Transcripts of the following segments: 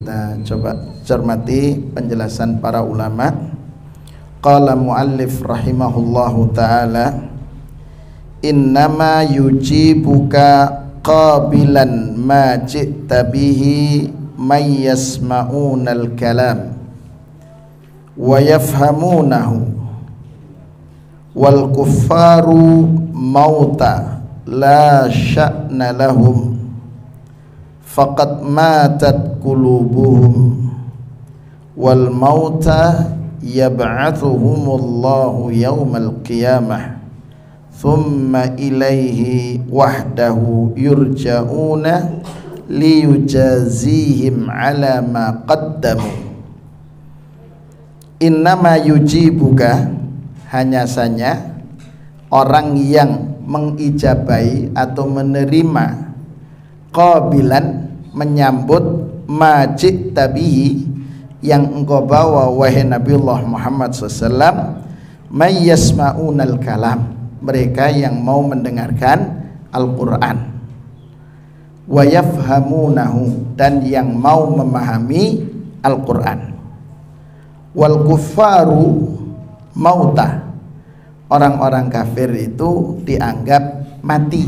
kita coba cermati penjelasan para ulama. Qala muallif rahimahullahu ta'ala, innama yujibuka qabilan ma ji'ta bihi may yasma'unal kalam wa yafhamunahu wal kuffaru mauta la sya'na lahum faqad matat qulubuhum wal mauta yab'athuhumullahu yawmal qiyamah thumma ilaihi wahdahu yurja'una liyujazihim ala ma qaddamu. Innama yujibuka, hanya saja orang yang mengijabai atau menerima, qabilan, menyambut, majid tabihi, yang engkau bawa wahai Nabiullah Muhammad SAW, mayyasma'unal kalam, mereka yang mau mendengarkan Al-Quran, wa yafhamunahu, dan yang mau memahami Al-Quran, wal kuffaru mauta, orang-orang kafir itu dianggap mati,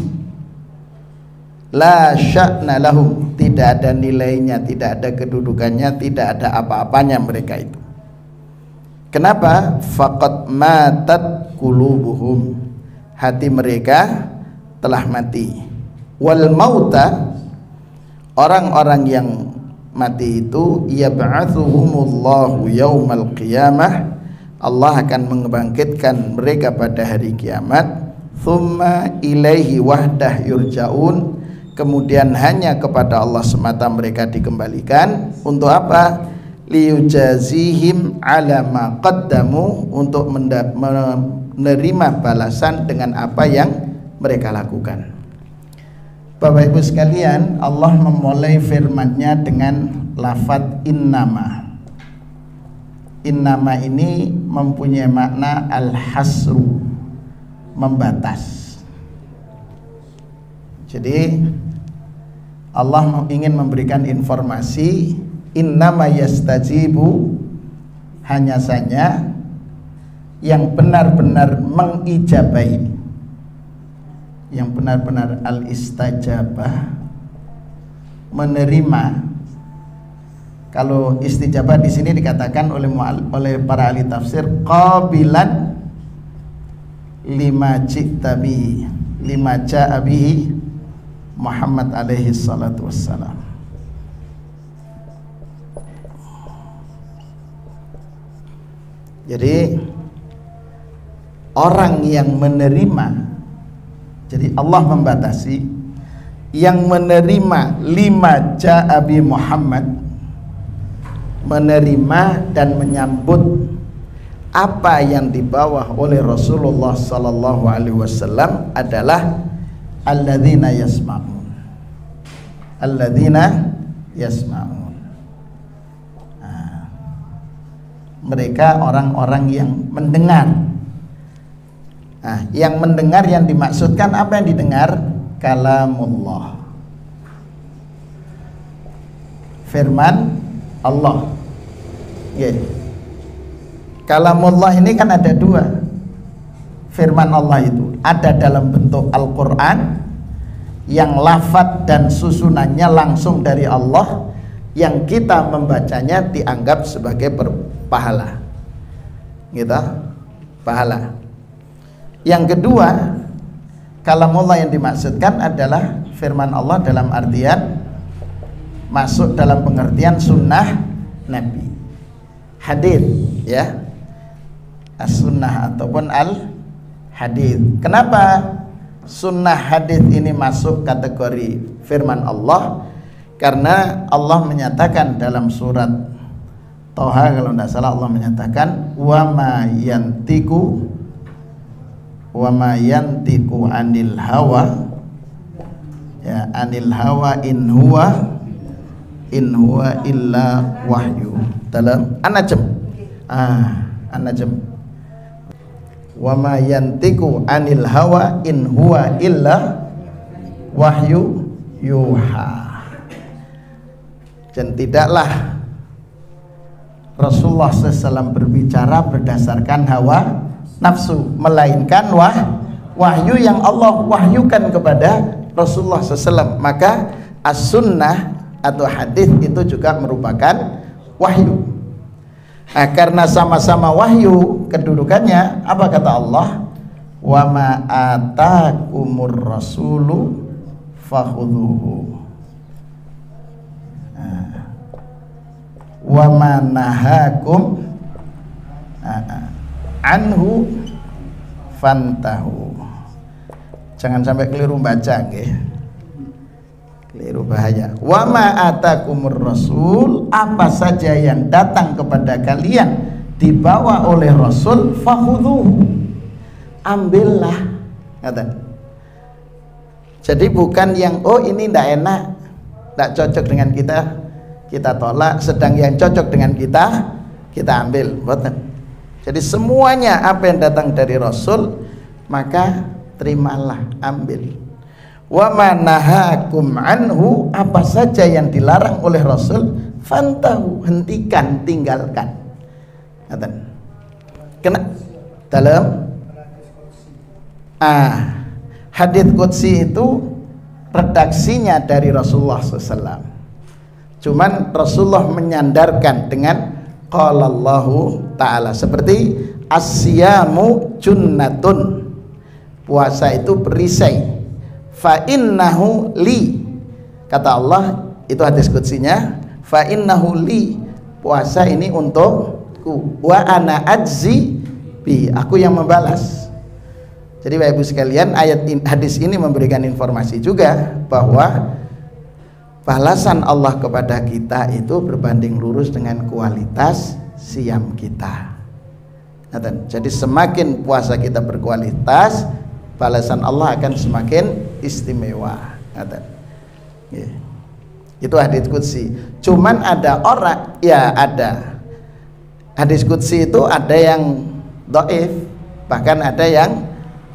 la sya'na lahum, tidak ada nilainya, tidak ada kedudukannya, tidak ada apa-apanya mereka itu. Kenapa? Faqad matat qulubuhum, hati mereka telah mati. Wal mauta, orang-orang yang mati itu, yab'athuhumullahu yaumal qiyamah, Allah akan membangkitkan mereka pada hari kiamat. Thumma ilaihi wahdah yurja'un, kemudian hanya kepada Allah semata mereka dikembalikan. Untuk apa? Liyujazihim ala ma qaddamu, untuk menerima balasan dengan apa yang mereka lakukan. Bapak Ibu sekalian, Allah memulai firman-Nya dengan lafadz innama. Innama ini mempunyai makna al-hasru, membatas. Jadi Allah ingin memberikan informasi, innama yastajibu, hanya saja yang benar-benar mengijabai, yang benar-benar al-istajabah, menerima. Kalau istijabah di sini dikatakan oleh para ahli tafsir qabilan lima ji'ta bihi, lima ja'a bihi Muhammad alaihi salatu wassalam. Jadi orang yang menerima, jadi Allah membatasi, yang menerima lima ja'a bi Muhammad, menerima dan menyambut apa yang dibawa oleh Rasulullah sallallahu alaihi wasallam adalah alladzina yasma'un. Alladzina yasma'un. Nah, mereka orang-orang yang mendengar. Nah, yang mendengar, yang dimaksudkan apa yang didengar? Kalamullah, firman Allah. Kalamullah ini kan ada dua. Firman Allah itu ada dalam bentuk Al-Quran, yang lafadz dan susunannya langsung dari Allah, yang kita membacanya dianggap sebagai pahala, gitu, pahala. Yang kedua, kalamullah yang dimaksudkan adalah firman Allah dalam artian masuk dalam pengertian sunnah Nabi, hadits, ya, as-sunnah ataupun al-hadits. Kenapa sunnah hadits ini masuk kategori firman Allah? Karena Allah menyatakan dalam surat Toha, kalau tidak salah, Allah menyatakan wa ma yantiku anil hawa, ya, anil hawa in huwa illa wahyu, dalam An-Najm. An-Najm, wa ma yantiku anil hawa in huwa illa wahyu yuha. Dan tidaklah Rasulullah SAW berbicara berdasarkan hawa nafsu, melainkan wahyu yang Allah wahyukan kepada Rasulullah SAW. Maka as-sunnah atau hadis itu juga merupakan wahyu. Nah, karena sama-sama wahyu kedudukannya, apa kata Allah? Wa ma atakumur rasulu fakhudhuhu wa ma nahakum anhu fantahu. Jangan sampai keliru baca, nggih. Keliru bahaya. Wa ma atakumur rasul, apa saja yang datang kepada kalian dibawa oleh Rasul, fakhudhuhu, ambillah. Kata. Jadi bukan yang oh ini tidak enak, tidak cocok dengan kita tolak, sedang yang cocok dengan kita ambil. Betul. Jadi semuanya apa yang datang dari Rasul maka terimalah, ambil. Wa ma nahakum anhu, apa saja yang dilarang oleh Rasul, fantahu, hentikan, tinggalkan. Kena dalam hadits qudsi itu redaksinya dari Rasulullah SAW. Cuman Rasulullah menyandarkan dengan qala Allahu ta'ala, seperti as-siyamu junnatun, puasa itu perisai, fa innahu li, kata Allah, itu hadis qudsinya, fa innahu li, puasa ini untukku, wa ana ajzi bi, aku yang membalas. Jadi Bapak Ibu sekalian, hadis ini memberikan informasi juga bahwa balasan Allah kepada kita itu berbanding lurus dengan kualitas siam kita. Jadi semakin puasa kita berkualitas, balasan Allah akan semakin istimewa. Itu hadits qudsi. Cuman ada orang, ya ada hadits qudsi itu ada yang dhaif, bahkan ada yang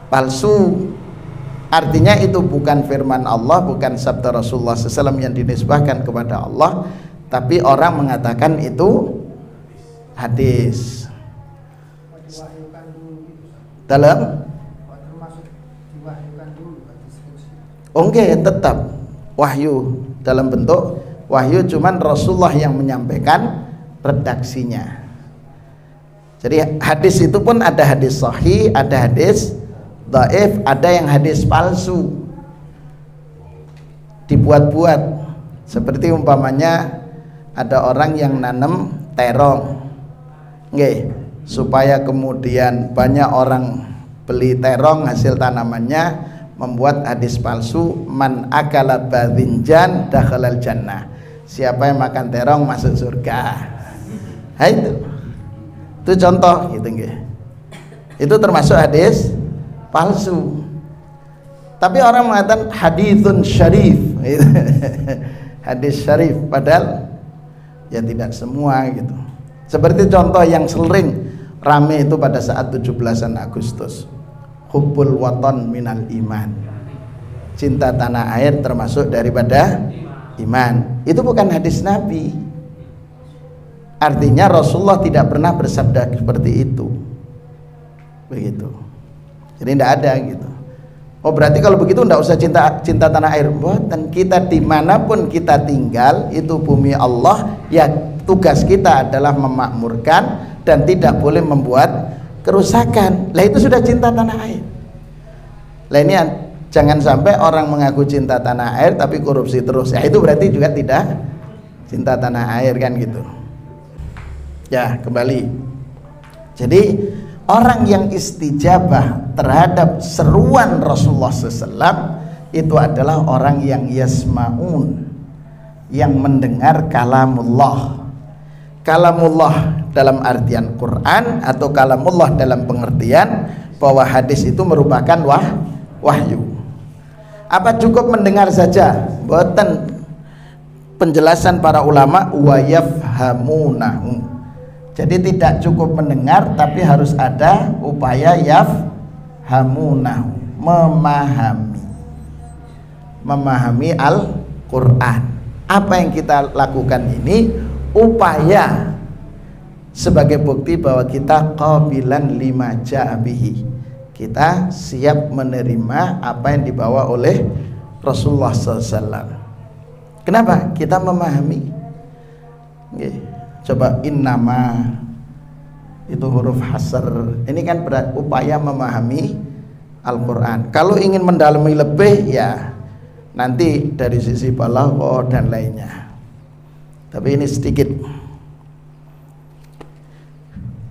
palsu. Artinya itu bukan firman Allah, bukan sabda Rasulullah SAW yang dinisbahkan kepada Allah, tapi orang mengatakan itu hadis. Dalam tetap wahyu, dalam bentuk wahyu, cuman Rasulullah yang menyampaikan redaksinya. Jadi hadis itu pun ada hadis sahih, ada hadis dhaif, ada yang hadis palsu, dibuat-buat. Seperti umpamanya ada orang yang nanam terong, supaya kemudian banyak orang beli terong hasil tanamannya, membuat hadis palsu, man akala badhinjan dakhalal jannah, siapa yang makan terong masuk surga. Nah, itu contoh gitu, itu termasuk hadis palsu. Tapi orang mengatakan haditsun syarif, hadis syarif, padahal ya tidak semua gitu. Seperti contoh yang sering rame itu pada saat 17-an Agustus, hubbul watan minal iman, cinta tanah air termasuk daripada iman. Itu bukan hadis Nabi. Artinya Rasulullah tidak pernah bersabda seperti itu, begitu. Jadi tidak ada gitu. Oh berarti kalau begitu tidak usah cinta tanah air. Dan kita dimanapun kita tinggal, itu bumi Allah, ya tugas kita adalah memakmurkan dan tidak boleh membuat kerusakan. Lah itu sudah cinta tanah air. Lah ini jangan sampai orang mengaku cinta tanah air tapi korupsi terus. Ya itu berarti juga tidak cinta tanah air kan gitu. Ya kembali. Jadi orang yang istijabah terhadap seruan Rasulullah SAW itu adalah orang yang yasma'un, yang mendengar kalamullah. Kalamullah dalam artian Quran atau kalamullah dalam pengertian bahwa hadis itu merupakan wahyu. Apa cukup mendengar saja? Boten. Penjelasan para ulama wa yafhamunahu. Jadi tidak cukup mendengar tapi harus ada upaya yafhamunahu, memahami Al-Quran. Apa yang kita lakukan ini upaya sebagai bukti bahwa kita qabilan lima ja'abihi, kita siap menerima apa yang dibawa oleh Rasulullah SAW. Kenapa? Kita memahami. Coba innama itu huruf hasr, ini kan upaya memahami Al-Quran. Kalau ingin mendalami lebih, ya nanti dari sisi balaghah dan lainnya. Tapi ini sedikit.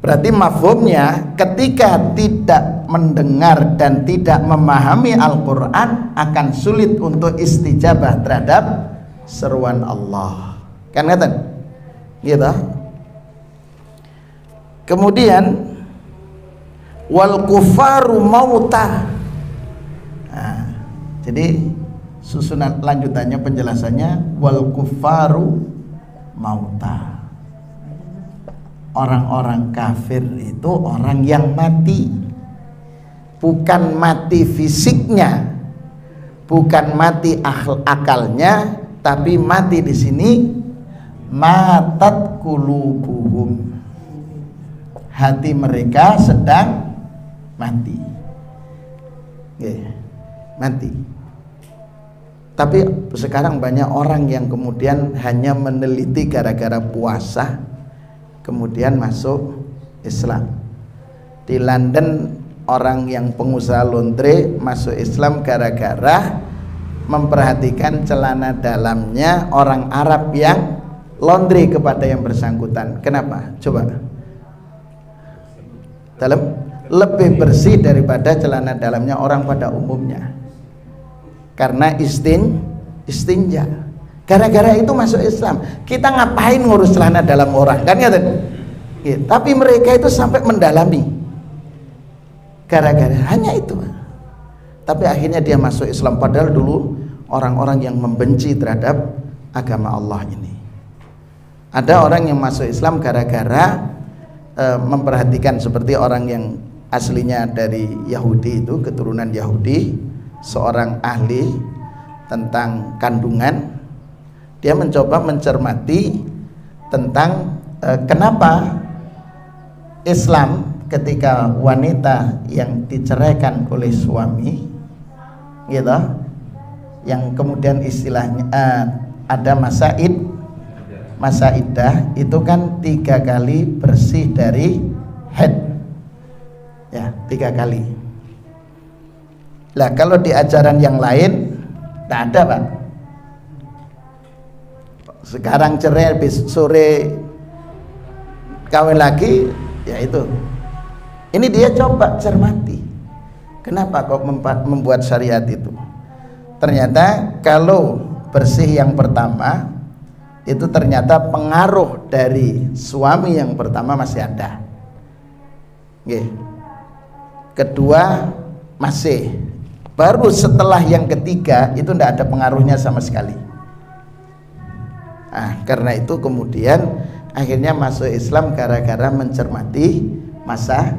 Berarti mafhumnya ketika tidak mendengar dan tidak memahami Al-Quran akan sulit untuk istijabah terhadap seruan Allah. Kan ngeten? Gitu. Kemudian wal kufaru mauta. Nah, jadi susunan lanjutannya penjelasannya wal kufaru mauta. Orang-orang kafir itu orang yang mati, bukan mati fisiknya, bukan mati akalnya, tapi mati di sini matat qulubuhum, hati mereka sedang mati. Mati. Tapi sekarang banyak orang yang kemudian hanya meneliti gara-gara puasa kemudian masuk Islam. Di London orang yang pengusaha laundry masuk Islam gara-gara memperhatikan celana dalamnya orang Arab yang laundry kepada yang bersangkutan. Kenapa? Coba. Dalam lebih bersih daripada celana dalamnya orang pada umumnya. Karena istinja. Gara-gara itu masuk Islam. Kita ngapain ngurus celana dalam orang, kan ya? Tapi mereka itu sampai mendalami. Gara-gara hanya itu. Tapi akhirnya dia masuk Islam, padahal dulu orang-orang yang membenci terhadap agama Allah ini. Ada orang yang masuk Islam gara-gara memperhatikan, seperti orang yang aslinya dari Yahudi itu, keturunan Yahudi, seorang ahli tentang kandungan. Dia mencoba mencermati tentang kenapa Islam ketika wanita yang diceraikan oleh suami, gitu, yang kemudian istilahnya ada masa iddah, itu kan 3 kali bersih dari haid, ya 3 kali. Lah kalau di ajaran yang lain tidak ada, Pak. Sekarang cerai, sore kawin lagi, ya itu. Ini dia coba cermati, kenapa kok membuat syariat itu. Ternyata kalau bersih yang pertama itu ternyata pengaruh dari suami yang pertama masih ada. Kedua masih, baru setelah yang ketiga itu tidak ada pengaruhnya sama sekali. Karena itu kemudian akhirnya masuk Islam gara-gara mencermati masa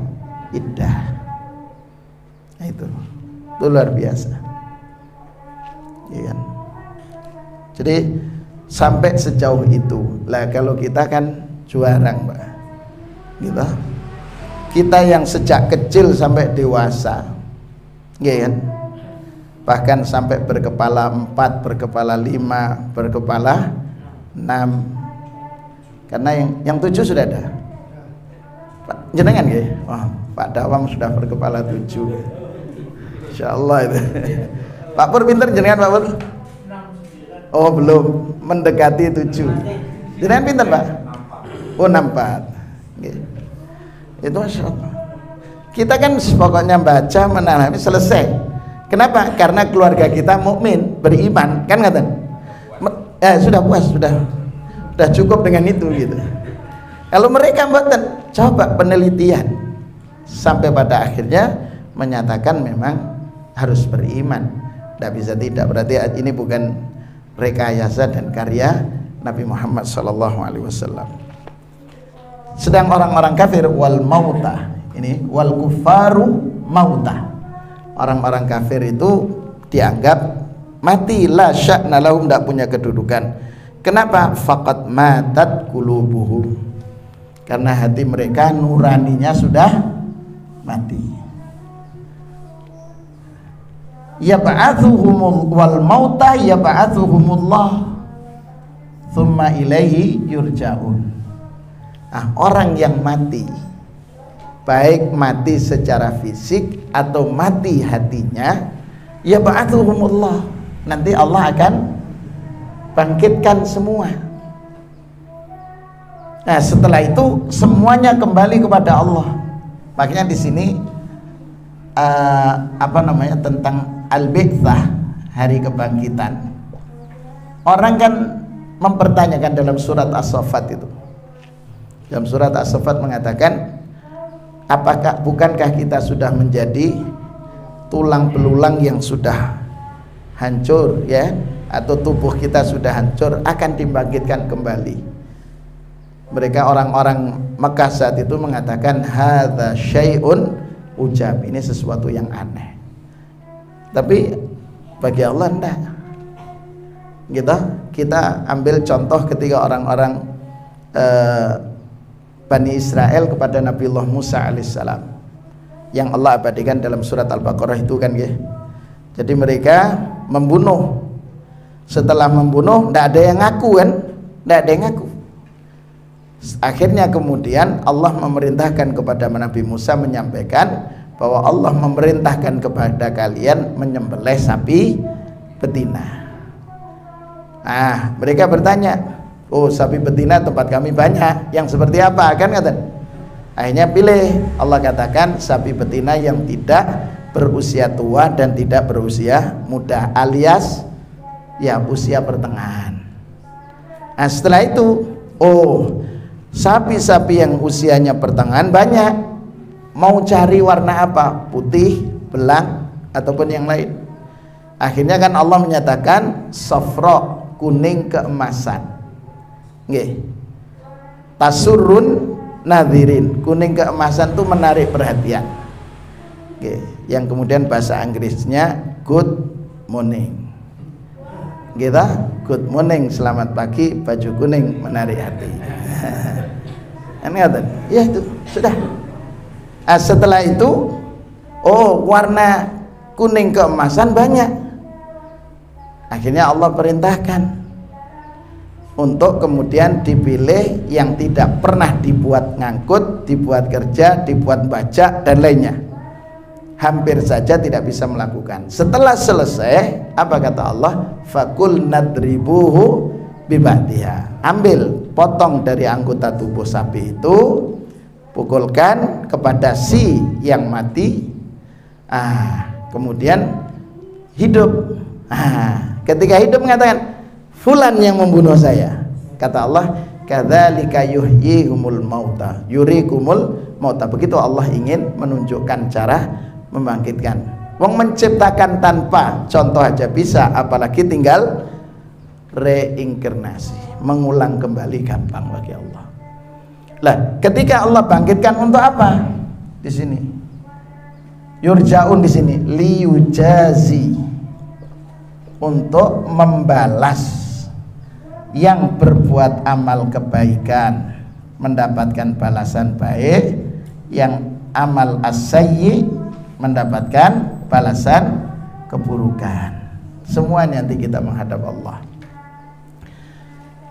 iddah. Itu luar biasa, ya kan? Jadi sampai sejauh itu lah. Kalau kita kan jarang, Mbak, gitu. Kita yang sejak kecil sampai dewasa, ya kan? Bahkan sampai berkepala 4, berkepala 5, berkepala 6, karena yang 7 sudah ada. Pak jenengan ya? Oh, Pak Dawam sudah berkepala 7. Insyaallah itu. Pak Pur pinter jenengan, Pak Pur? Oh belum, mendekati 7. Jenengan pinter, Pak? Oh 64. Itu Masya Allah. Kita kan pokoknya baca, menalami, selesai. Kenapa? Karena keluarga kita mukmin, beriman, kan ngaten? Sudah puas, sudah cukup dengan itu gitu. Kalau mereka mboten, coba penelitian sampai pada akhirnya menyatakan memang harus beriman. Tidak bisa tidak. Berarti ini bukan rekayasa dan karya Nabi Muhammad SAW. Sedang orang-orang kafir wal mauta, ini wal kufaru mauta, orang-orang kafir itu dianggap mati, la sya'na lahum, tidak punya kedudukan. Kenapa? Faqad matat qulubuhum, karena hati mereka nuraninya sudah mati. Yab'atsuhumul wal mauta yab'atsuhumullah tsumma ilaihi yurja'un. Nah, orang yang mati, baik mati secara fisik atau mati hatinya, yab'atsuhumullah, nanti Allah akan bangkitkan semua. Nah, setelah itu semuanya kembali kepada Allah. Makanya di sini tentang al-bi'tsah, hari kebangkitan. Orang kan mempertanyakan dalam surat As-Saffat itu. Dalam surat As-Saffat mengatakan, bukankah kita sudah menjadi tulang belulang yang sudah hancur, ya, atau tubuh kita sudah hancur, akan dibangkitkan kembali. Mereka orang-orang Mekah saat itu mengatakan hadza syai'un ujab, ini sesuatu yang aneh. Tapi bagi Allah enggak. Gitu. Kita ambil contoh ketika orang-orang Bani Israel kepada Nabiullah Musa alaihissalam, yang Allah abadikan dalam surat Al-Baqarah itu kan, ya. Jadi mereka membunuh. Setelah membunuh, tidak ada yang ngaku kan, tidak ada yang ngaku. Akhirnya kemudian Allah memerintahkan kepada Nabi Musa menyampaikan bahwa Allah memerintahkan kepada kalian menyembelih sapi betina. Nah, mereka bertanya, oh, sapi betina tempat kami banyak, yang seperti apa kan, kata. Akhirnya pilih, Allah katakan sapi betina yang tidak berusia tua dan tidak berusia muda, alias ya usia pertengahan. Nah, setelah itu, oh, sapi-sapi yang usianya pertengahan banyak, mau cari warna apa? Putih, belang, ataupun yang lain. Akhirnya kan Allah menyatakan safra, kuning keemasan. Nggih. Tasurrun nadhirin, kuning keemasan itu menarik perhatian. Nggih, yang kemudian bahasa Inggrisnya good morning. Gitu, good morning, selamat pagi, baju kuning menarik hati. Ya itu sudah. Nah, setelah itu, oh, warna kuning keemasan banyak. Akhirnya Allah perintahkan untuk kemudian dipilih yang tidak pernah dibuat ngangkut, dibuat kerja, dibuat baca dan lainnya. Hampir saja tidak bisa melakukan. Setelah selesai, apa kata Allah? Fakul nadribuhu biba'diha. Ambil, potong dari anggota tubuh sapi itu, pukulkan kepada si yang mati. Kemudian hidup. Ketika hidup mengatakan, fulan yang membunuh saya. Kata Allah, kadzalika yuhyihumul mauta, yurikumul mauta. Begitu Allah ingin menunjukkan cara membangkitkan. Wong menciptakan tanpa contoh aja bisa, apalagi tinggal reinkarnasi, mengulang kembali gampang bagi Allah. Lah, ketika Allah bangkitkan untuk apa? Di sini yurjaun, di sini liyujazi, untuk membalas yang berbuat amal kebaikan mendapatkan balasan baik, yang amal as-sayyi mendapatkan balasan keburukan. Semuanya nanti kita menghadap Allah.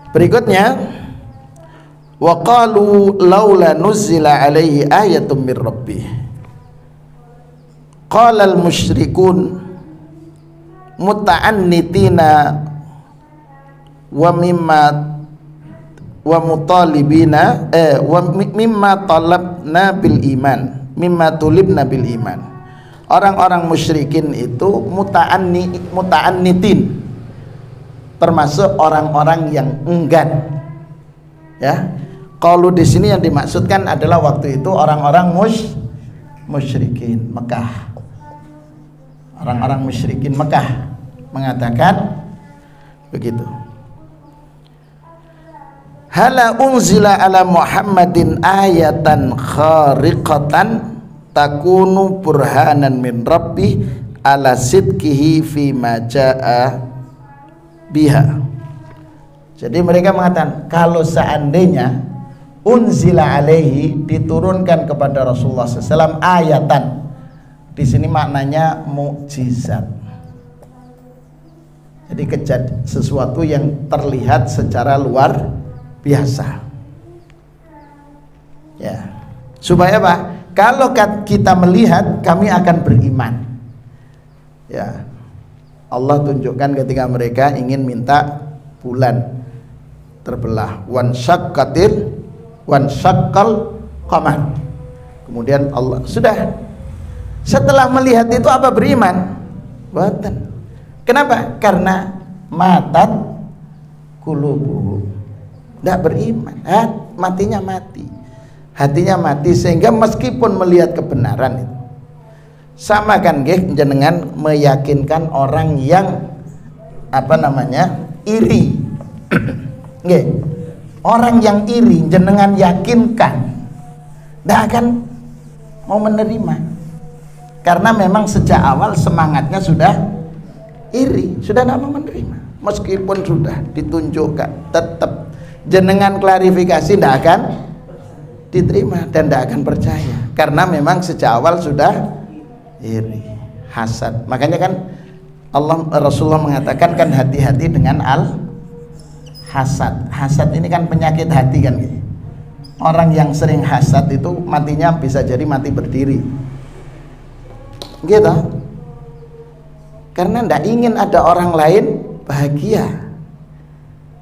Berikutnya, wa qalu laula nuzila alaihi ayatun mir rabbih. Qala al musyrikun muta'annitina wa mimma wa mutalibina wa mimma talabna bil iman, mimma tulibna bil iman. Orang-orang musyrikin itu muta'annitin, termasuk orang-orang yang enggan, ya. Kalau di sini yang dimaksudkan adalah waktu itu orang-orang musyrikin Mekah. Orang-orang musyrikin Mekah mengatakan begitu. Hala unzila ala Muhammadin ayatan khariqatan takunu burhanan min rabbih ala sidqihi fi ma jaa biha. Jadi mereka mengatakan kalau seandainya unzila alaihi, diturunkan kepada Rasulullah SAW ayatan, di sini maknanya mukjizat. Jadi sesuatu yang terlihat secara luar biasa. Ya. Supaya apa? Kalau kita melihat, kami akan beriman. Ya. Allah tunjukkan ketika mereka ingin minta bulan terbelah, wan syaqqal qamar. Kemudian Allah sudah, setelah melihat itu apa, beriman? Boten. Kenapa? Karena matat qulubuhum, tidak beriman, matinya mati, hatinya mati, sehingga meskipun melihat kebenaran itu sama kan nggih, jenengan meyakinkan orang yang iri. Nggih. Orang yang iri jenengan yakinkan tidak akan mau menerima, karena memang sejak awal semangatnya sudah iri, sudah tidak mau menerima. Meskipun sudah ditunjukkan, tetap jenengan klarifikasi tidak akan diterima dan tidak akan percaya, karena memang sejak awal sudah iri, hasad. Makanya kan Rasulullah mengatakan kan hati-hati dengan hasad. Hasad ini kan penyakit hati kan gitu. Orang yang sering hasad itu matinya bisa jadi mati berdiri, gitu. Karena tidak ingin ada orang lain bahagia.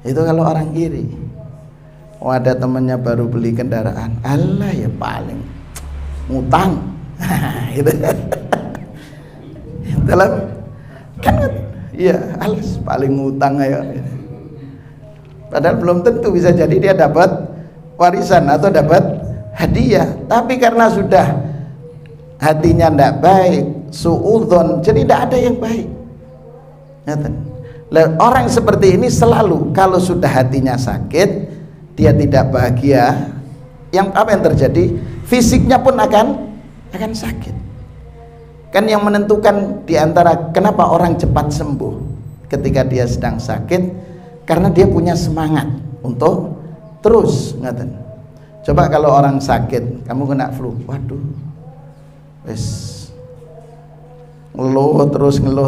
Itu kalau orang iri. Ada temannya baru beli kendaraan, Allah ya paling ngutang. Gitu. Dalam kan iya, alas paling ngutang ayo. Padahal belum tentu, bisa jadi dia dapat warisan atau dapat hadiah, tapi karena sudah hatinya tidak baik, suudzon, jadi tidak ada yang baik. Orang seperti ini selalu kalau sudah hatinya sakit, dia tidak bahagia, apa yang terjadi? Fisiknya pun akan sakit. Kan yang menentukan diantara kenapa orang cepat sembuh ketika dia sedang sakit, karena dia punya semangat untuk terus. Coba kalau orang sakit, kamu kena flu, waduh, wes ngeluh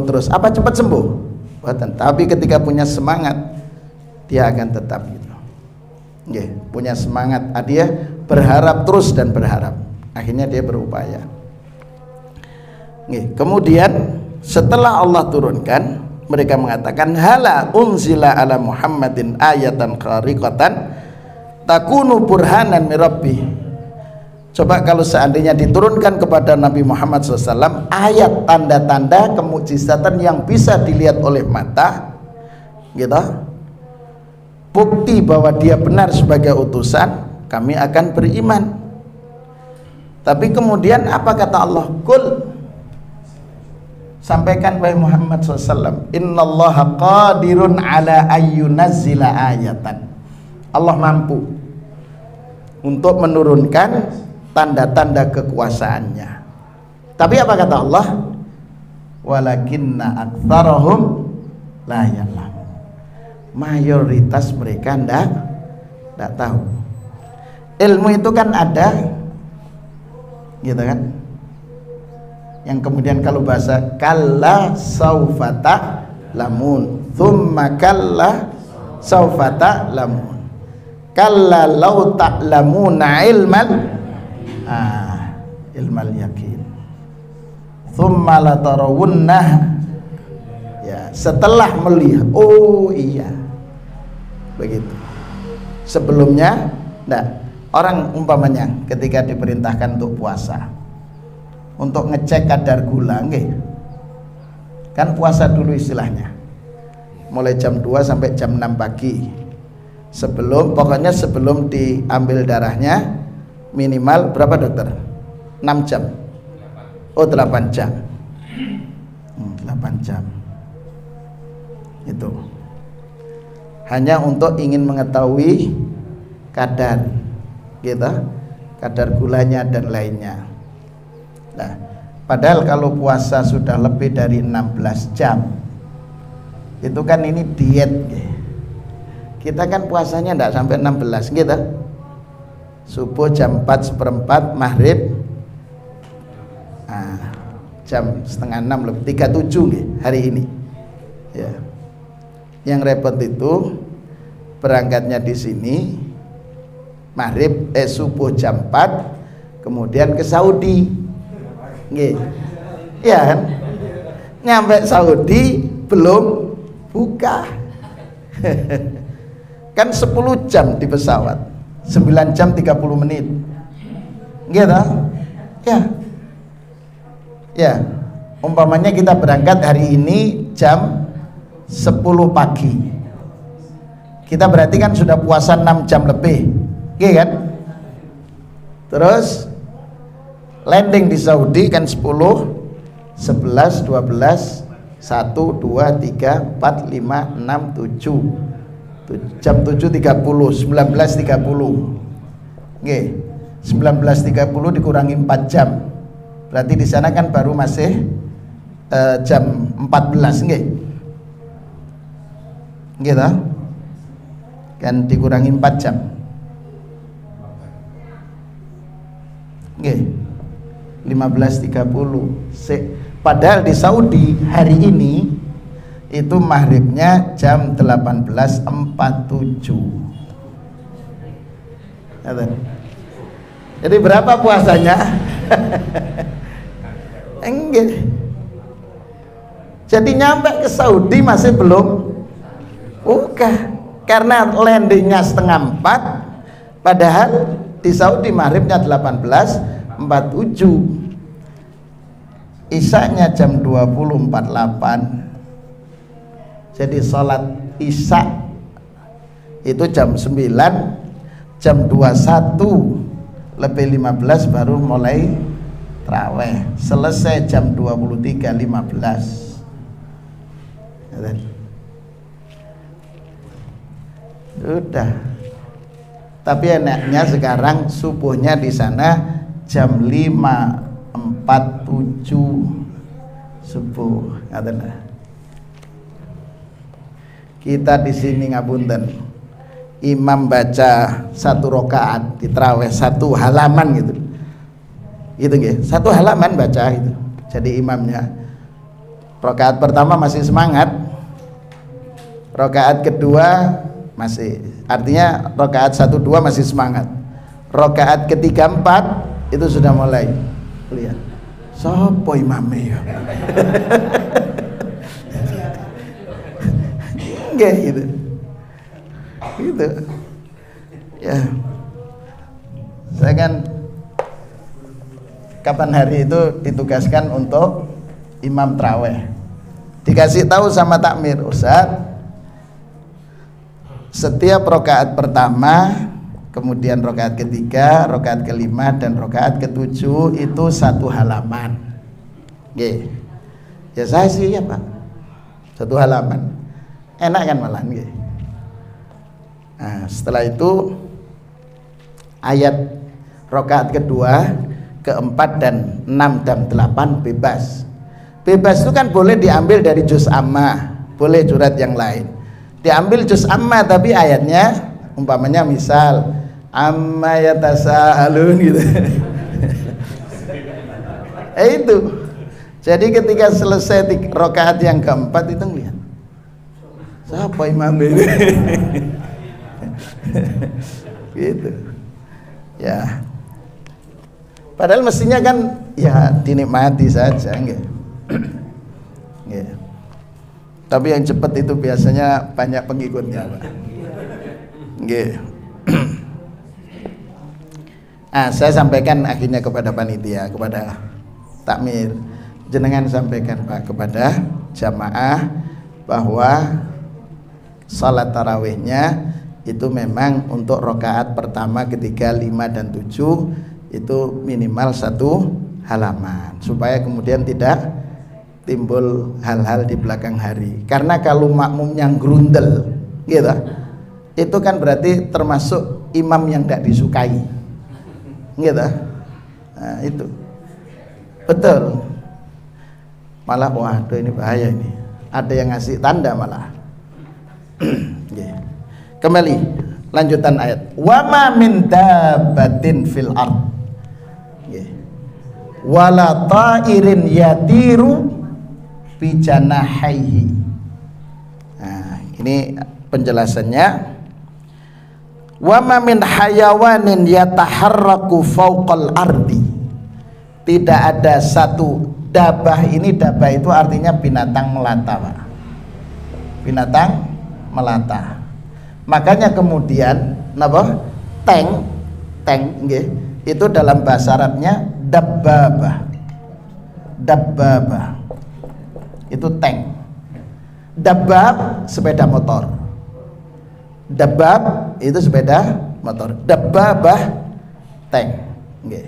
terus, apa cepat sembuh? Bukan. Tapi ketika punya semangat, dia akan tetap gitu. Punya semangat, dia berharap terus dan berharap, akhirnya dia berupaya. Kemudian setelah Allah turunkan, mereka mengatakan hala unzila ala Muhammadin ayatan khariqatan takunu burhanan min rabbih. Coba kalau seandainya diturunkan kepada Nabi Muhammad SAW ayat tanda-tanda kemukjizatan yang bisa dilihat oleh mata, gitu, bukti bahwa dia benar sebagai utusan, kami akan beriman. Tapi kemudian apa kata Allah? Qul, sampaikan wahai Muhammad SAW, innallaha qadirun ala ayyunazzila ayatan. Allah mampu untuk menurunkan tanda-tanda kekuasaannya. Tapi apa kata Allah? Walakinna aktsarahum la ya'lamun. Mayoritas mereka tidak tahu. Ilmu itu kan ada, gitu kan? Yang kemudian kalau bahasa kalla saufata lamun, thumma kalla saufata lamun, kalla law ta'lamuna ilmal yakin, thumma la tarawunnah, ya, setelah melihat, oh iya begitu. Sebelumnya enggak. Orang umpamanya ketika diperintahkan untuk puasa, untuk ngecek kadar gula, kan puasa dulu istilahnya, mulai jam 2 sampai jam 6 pagi, pokoknya sebelum diambil darahnya minimal berapa dokter? 6 jam. Oh 8 jam. 8 jam itu hanya untuk ingin mengetahui kadar, gitu, kadar gulanya dan lainnya. Nah, padahal kalau puasa sudah lebih dari 16 jam itu kan ini diet, Kita kan puasanya enggak sampai 16 gitu. Subuh jam 4:15, maghrib jam setengah 6 lebih 37 nggih hari ini. Ya. Yang repot itu berangkatnya di sini maghrib subuh jam 4, kemudian ke Saudi. Nggih. Iya kan? Nyampe Saudi belum buka. Kan 10 jam di pesawat, 9 jam 30 menit. Gitu? Ya. Ya. Umpamanya kita berangkat hari ini jam 10 pagi. Kita berarti kan sudah puasa 6 jam lebih. Iya kan? Terus landing di Saudi kan 10, 11, 12, 1, 2, 3, 4, 5, 6, 7 jam 7.30, 19.30. Oke, 19.30 dikurangi 4 jam, berarti di sana kan baru masih jam 14. Nggih, gitu kan, dikurangi 4 jam. Nggih, 15.30. Padahal di Saudi hari ini itu maghribnya jam 18.47. Jadi berapa puasanya? Enggak. Jadi nyampe ke Saudi masih belum buka, karena landingnya setengah 4, padahal di Saudi maghribnya 18.47. Isya-nya jam 20.48. Jadi sholat isya itu jam 9, jam 21:15 baru mulai tarawih, selesai jam 23.15. Sudah. Tapi enaknya sekarang subuhnya di sana jam 5.47 subuh. Kita di sini ngapunten, imam baca 1 rakaat di tarawih 1 halaman gitu. Gitu nggih, 1 halaman baca itu. Jadi imamnya rakaat pertama masih semangat, rakaat kedua masih, artinya rakaat 1, 2 masih semangat, rakaat ketiga 4 itu sudah mulai lihat sopo imamnya ya. Enggak gitu ya. Saya kan kapan hari itu ditugaskan untuk imam tarawih, dikasih tahu sama takmir, Ustaz, setiap rakaat pertama, kemudian rakaat ketiga, rakaat kelima, dan rakaat ketujuh itu 1 halaman. Nggih. Ya saya sih ya Pak, 1 halaman. Enak kan malah nggih. Nah, setelah itu ayat rakaat kedua, keempat, dan 6 dan 8 bebas. Bebas itu kan boleh diambil dari juz ammah, boleh surat yang lain. Diambil juz ammah tapi ayatnya umpamanya misal amma yatasaalun gitu. Itu. Jadi ketika selesai rakaat yang keempat itu ngelihat siapa imam ini. Gitu. Ya. Padahal mestinya kan ya dinikmati saja nggih. Nggih. Tapi yang cepat itu biasanya banyak pengikutnya, Pak. Nggih. Saya sampaikan akhirnya kepada panitia, kepada takmir, jenengan sampaikan Pak kepada jamaah bahwa salat tarawihnya itu memang untuk rakaat pertama, ketiga, 5, dan 7 itu minimal 1 halaman, supaya kemudian tidak timbul hal-hal di belakang hari. Karena kalau makmum yang grundel gitu, itu kan berarti termasuk imam yang tidak disukai gitu. Nah, itu betul, malah waduh ini bahaya ini, ada yang ngasih tanda malah. Kembali lanjutan ayat. Wa ma min dabbatin fil ard wala ta'irin yatiru bi janahaihi. Nah, ini penjelasannya. Wa ma min hayawanin yataharraku fawqal ardi. Tidak ada satu dabah, ini dabah itu artinya binatang melata, Pak. Binatang melata. Makanya kemudian napa? Tank nggih, itu dalam bahasa Arabnya dabbabah. Dabbabah. Itu tank. Dabbab sepeda motor. Dabbab itu sepeda motor. Dabbabah tank. Nggih.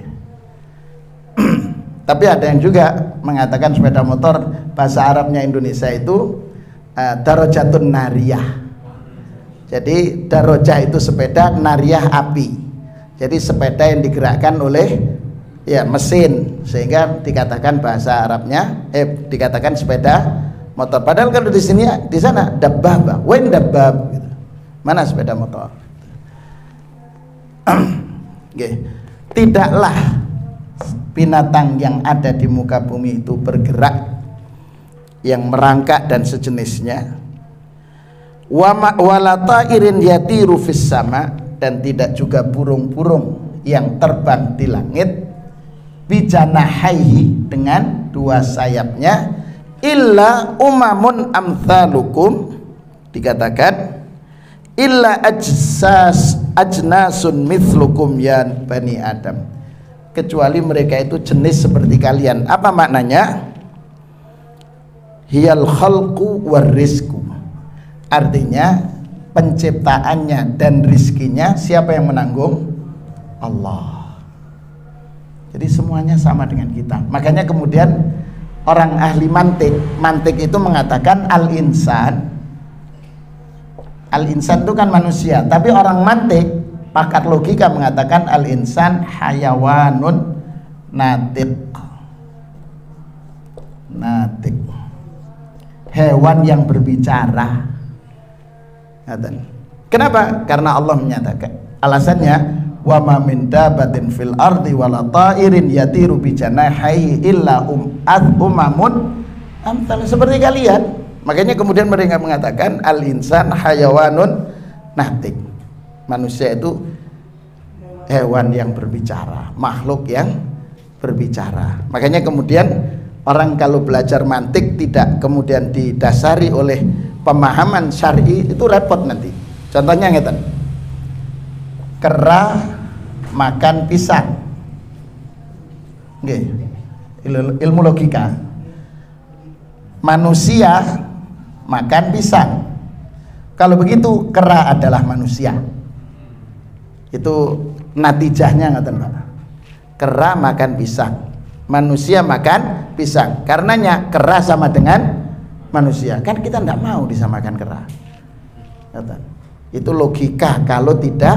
Tapi ada yang juga mengatakan sepeda motor bahasa Arabnya Indonesia itu darajatun nariyah. Jadi darajah itu sepeda, nariyah api. Jadi sepeda yang digerakkan oleh ya mesin, sehingga dikatakan bahasa Arabnya dikatakan sepeda motor. Padahal kalau di sini di sana dabbabah, wen dabbab gitu. Mana sepeda motor? Okay. Tidaklah binatang yang ada di muka bumi itu bergerak, yang merangkak dan sejenisnya. Wala ta'irin yatiru fis sama, dan tidak juga burung-burung yang terbang di langit bijanahaihi, dengan dua sayapnya, illa umamun amthalukum, dikatakan illa ajnasun mithlukum ya bani Adam, kecuali mereka itu jenis seperti kalian. Apa maknanya? Hiyal khalqu war rizqu, artinya penciptaannya dan rizkinya siapa yang menanggung? Allah. Jadi semuanya sama dengan kita. Makanya kemudian orang ahli mantik itu mengatakan al-insan itu kan manusia, tapi orang mantik, pakar logika mengatakan al-insan hayawanun natiq, hewan yang berbicara. Kenapa? Karena Allah menyatakan, alasannya wa ma min dabatin fil ardi wala ta'irin yatiru bi janahihi illa umamun amsal, seperti kalian. Makanya kemudian mereka mengatakan al-insan hayawanun nahtik, manusia itu hewan yang berbicara, makhluk yang berbicara. Makanya kemudian orang kalau belajar mantik tidak kemudian didasari oleh pemahaman syar'i itu repot nanti. Contohnya ngeten, kera makan pisang, nggih, ilmu logika. Manusia makan pisang, kalau begitu kera adalah manusia. Itu natijahnya ngeten, Pak. Kera makan pisang, manusia makan pisang. Karenanya kera sama dengan manusia. Kan kita tidak mau disamakan kera. Itu logika kalau tidak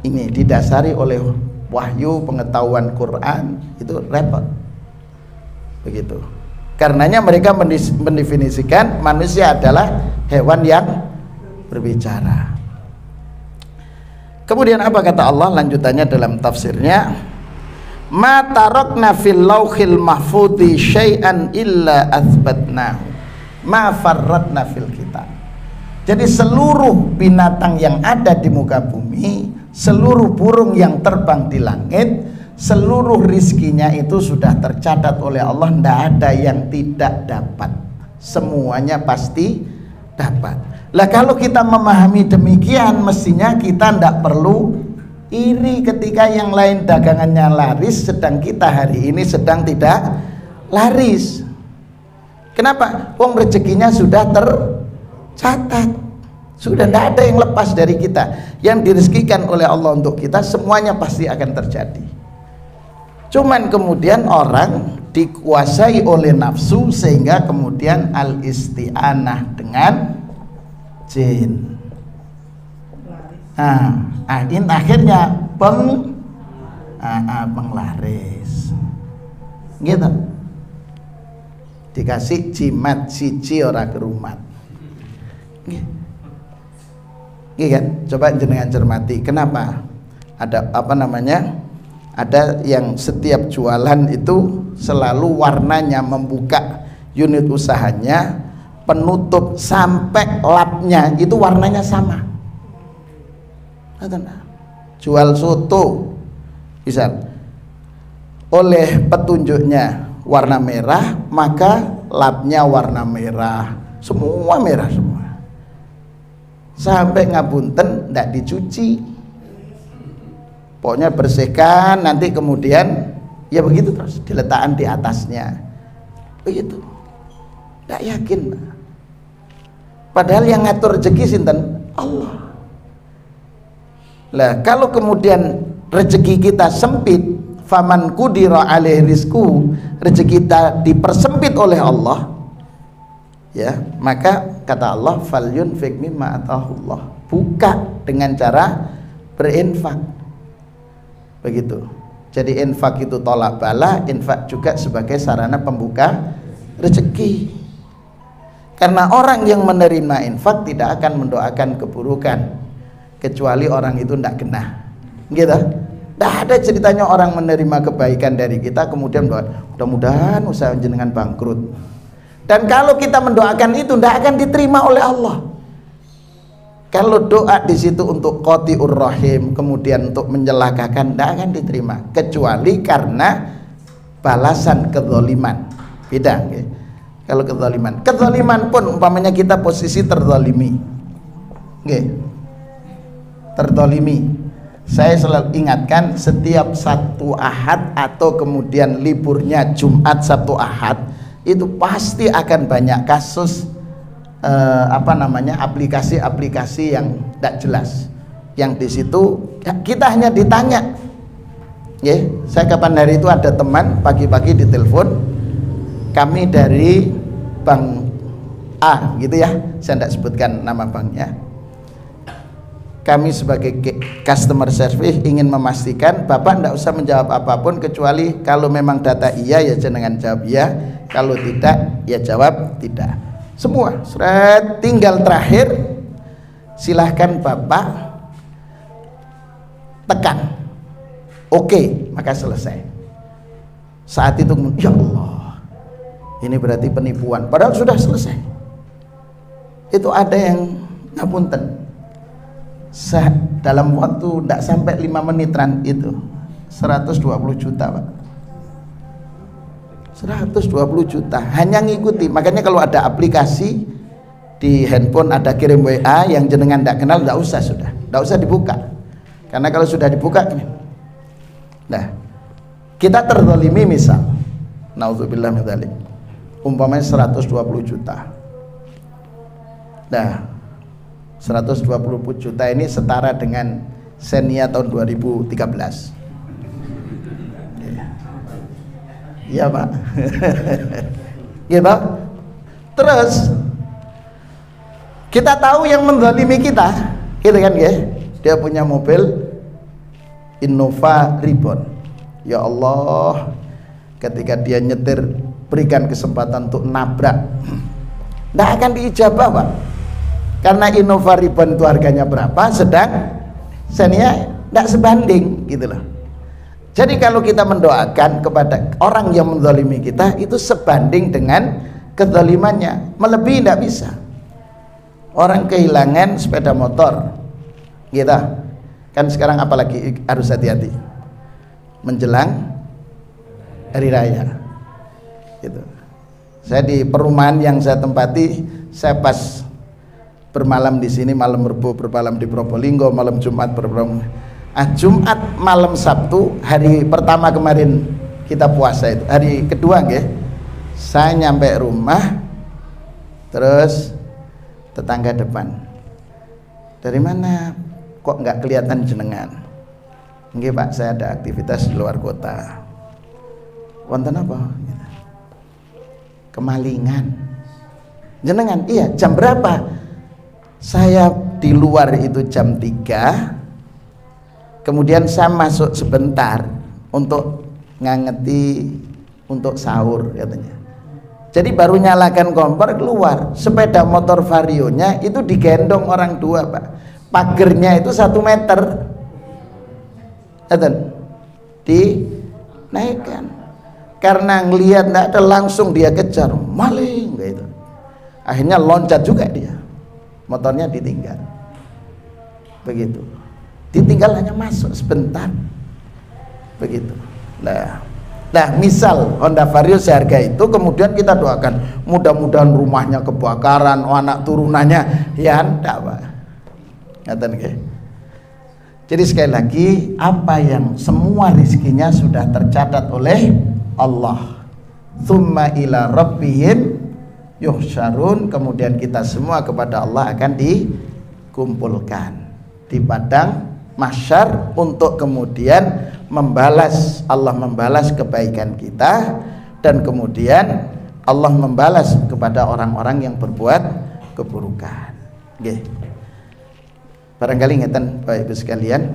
didasari oleh wahyu pengetahuan Quran, itu repot. Begitu. Karenanya mereka mendefinisikan manusia adalah hewan yang berbicara. Kemudian apa kata Allah lanjutannya dalam tafsirnya? Ma tarakna fil lauhil mahfudhi syai'an illa athbatnahu ma farratna fil kitab. Jadi seluruh binatang yang ada di muka bumi, seluruh burung yang terbang di langit, seluruh rizkinya itu sudah tercatat oleh Allah. Tidak ada yang tidak dapat, semuanya pasti dapat. Lah kalau kita memahami demikian, mestinya kita tidak perlu iri ketika yang lain dagangannya laris, sedang kita hari ini sedang tidak laris. Kenapa? Wong rezekinya sudah tercatat, sudah tidak ada yang lepas dari kita. Yang direzekikan oleh Allah untuk kita semuanya pasti akan terjadi. Cuman kemudian orang dikuasai oleh nafsu sehingga kemudian al-isti'anah dengan jin. Akhirnya penglaris gitu, dikasih jimat siji ora kerumat. Iya kan? Coba jenengan cermati, kenapa ada ada yang setiap jualan itu selalu warnanya membuka unit usahanya, penutup sampai lapnya itu warnanya sama. Jual soto misal, oleh petunjuknya warna merah, maka lapnya warna merah, semua merah semua, sampai ngapunten ndak dicuci, pokoknya bersihkan, nanti kemudian ya begitu terus diletakkan di atasnya begitu. Ndak yakin, padahal yang ngatur rezeki sinten? Allah. Lah kalau kemudian rezeki kita sempit, faman qudira alaihi rizku, rezeki kita dipersempit oleh Allah, ya, maka kata Allah falyunfik mimma atahullah, buka dengan cara berinfak begitu. Jadi infak itu tolak bala, infak juga sebagai sarana pembuka rezeki, karena orang yang menerima infak tidak akan mendoakan keburukan kecuali orang itu tidak kena gitu. Tidak ada ceritanya orang menerima kebaikan dari kita kemudian mudah-mudahan usaha jenengan bangkrut. Dan kalau kita mendoakan itu tidak akan diterima oleh Allah. Kalau doa di situ untuk qati'ur rahim, kemudian untuk mencelakakan, tidak akan diterima kecuali karena balasan kezaliman. Beda okay? Kalau kezaliman pun umpamanya kita posisi terzalimi, okay? Terzalimi, saya selalu ingatkan setiap Sabtu Ahad atau kemudian liburnya Jumat Sabtu Ahad itu pasti akan banyak kasus aplikasi-aplikasi yang tidak jelas, yang di situ kita hanya ditanya, ya, saya kapan hari itu ada teman pagi-pagi ditelepon, kami dari Bank A gitu ya, saya tidak sebutkan nama banknya, kami sebagai customer service ingin memastikan Bapak tidak usah menjawab apapun kecuali kalau memang data iya ya jenengan jawab iya, kalau tidak ya jawab tidak. Semua tinggal terakhir silahkan Bapak tekan oke, maka selesai. Saat itu ya Allah, ini berarti penipuan, padahal sudah selesai. Itu ada yang ngapunten, dalam waktu tidak sampai 5 menitan itu 120 juta Pak, 120 juta hanya ngikuti. Makanya kalau ada aplikasi di handphone ada kirim WA yang jenengan tidak kenal, tidak usah, sudah tidak usah dibuka, karena kalau sudah dibuka nah kita terzalimi, misal naudzubillah min dzalik, umpamanya 120 juta, nah 120 juta ini setara dengan Xenia tahun 2013. Iya Pak. Gitu. Terus kita tahu yang menzalimi kita, gitu kan ya? Dia punya mobil Innova Reborn. Ya Allah, ketika dia nyetir berikan kesempatan untuk nabrak, tidak akan diijabah Pak. Karena Innova Reborn itu harganya berapa, sedang Xenia tidak sebanding gitu loh. Jadi kalau kita mendoakan kepada orang yang menzalimi kita, itu sebanding dengan kezalimannya, melebihi tidak bisa. Orang kehilangan sepeda motor kita kan sekarang apalagi harus hati-hati menjelang hari raya gitu. Saya di perumahan yang saya tempati, saya pas bermalam di sini, malam Rebo bermalam di Probolinggo, malam Jumat bermalam. Jumat malam Sabtu hari pertama kemarin kita puasa itu, hari kedua nggih, saya nyampe rumah, terus tetangga depan, dari mana kok nggak kelihatan jenengan? Nggih Pak, saya ada aktivitas di luar kota. Wonten apa? Kemalingan. Jenengan? Iya. Jam berapa? Saya di luar itu jam 3, kemudian saya masuk sebentar untuk ngangeti untuk sahur katanya. Jadi baru nyalakan kompor keluar, sepeda motor Varionya itu digendong orang tua Pak. pagernya itu 1 meter, dinaikkan karena ngelihat nggak ada, langsung dia kejar, maling gitu. Akhirnya loncat juga dia, motornya ditinggal, begitu, ditinggal hanya masuk sebentar, begitu. Nah, misal Honda Vario seharga itu, kemudian kita doakan mudah-mudahan rumahnya kebakaran, anak turunannya ya enggak, Pak. Ngaten nggih. Jadi sekali lagi, apa yang semua rizkinya sudah tercatat oleh Allah. Tsumma ila rabbihim yuhsyarun, kemudian kita semua kepada Allah akan dikumpulkan di padang mahsyar untuk kemudian membalas, Allah membalas kebaikan kita, dan kemudian Allah membalas kepada orang-orang yang berbuat keburukan. Nggih. Barangkali ngeten Bapak Ibu sekalian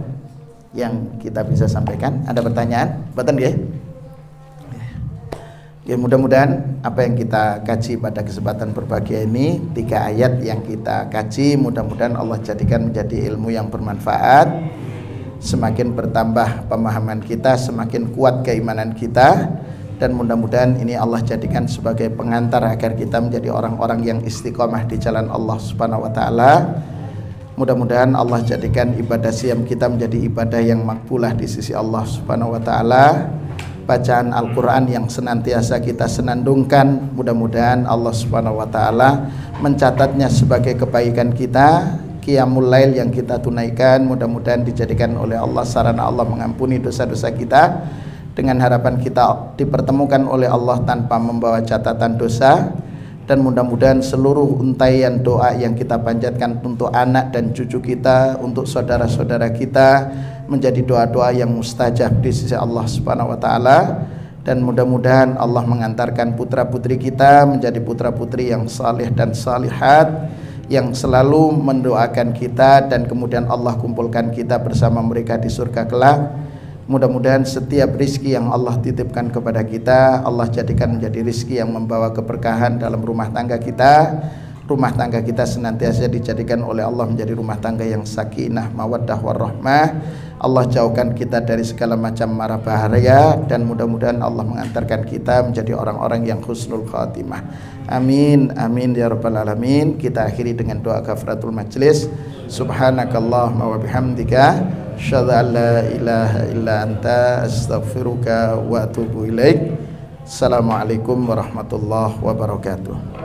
yang kita bisa sampaikan. Ada pertanyaan? Mboten nggih? Ya, mudah-mudahan apa yang kita kaji pada kesempatan berbahagia ini, 3 ayat yang kita kaji, mudah-mudahan Allah jadikan menjadi ilmu yang bermanfaat. Semakin bertambah pemahaman kita, semakin kuat keimanan kita, dan mudah-mudahan ini Allah jadikan sebagai pengantar agar kita menjadi orang-orang yang istiqomah di jalan Allah Subhanahu wa taala. Mudah-mudahan Allah jadikan ibadah siam kita menjadi ibadah yang makbulah di sisi Allah Subhanahu wa taala. Bacaan Al-Qur'an yang senantiasa kita senandungkan, mudah-mudahan Allah Subhanahu wa taala mencatatnya sebagai kebaikan kita. Qiyamul lail yang kita tunaikan, mudah-mudahan dijadikan oleh Allah sarana Allah mengampuni dosa-dosa kita, dengan harapan kita dipertemukan oleh Allah tanpa membawa catatan dosa. Dan mudah-mudahan seluruh untaian doa yang kita panjatkan untuk anak dan cucu kita, untuk saudara-saudara kita, menjadi doa-doa yang mustajab di sisi Allah Subhanahu wa taala. Dan mudah-mudahan Allah mengantarkan putra-putri kita menjadi putra-putri yang saleh dan salihat, yang selalu mendoakan kita, dan kemudian Allah kumpulkan kita bersama mereka di surga kelak. Mudah-mudahan setiap rizki yang Allah titipkan kepada kita, Allah jadikan menjadi rizki yang membawa keberkahan dalam rumah tangga kita. Rumah tangga kita senantiasa dijadikan oleh Allah menjadi rumah tangga yang sakinah, mawaddah, warahmah. Allah jauhkan kita dari segala macam mara bahaya, dan mudah-mudahan Allah mengantarkan kita menjadi orang-orang yang husnul khatimah. Amin, amin ya rabbal alamin. Kita akhiri dengan doa kafaratul majlis. Subhanakallahumma wa bihamdika, asyhadu an la ilaha illa anta, astaghfiruka wa atubu ilaik. Assalamualaikum warahmatullahi wabarakatuh.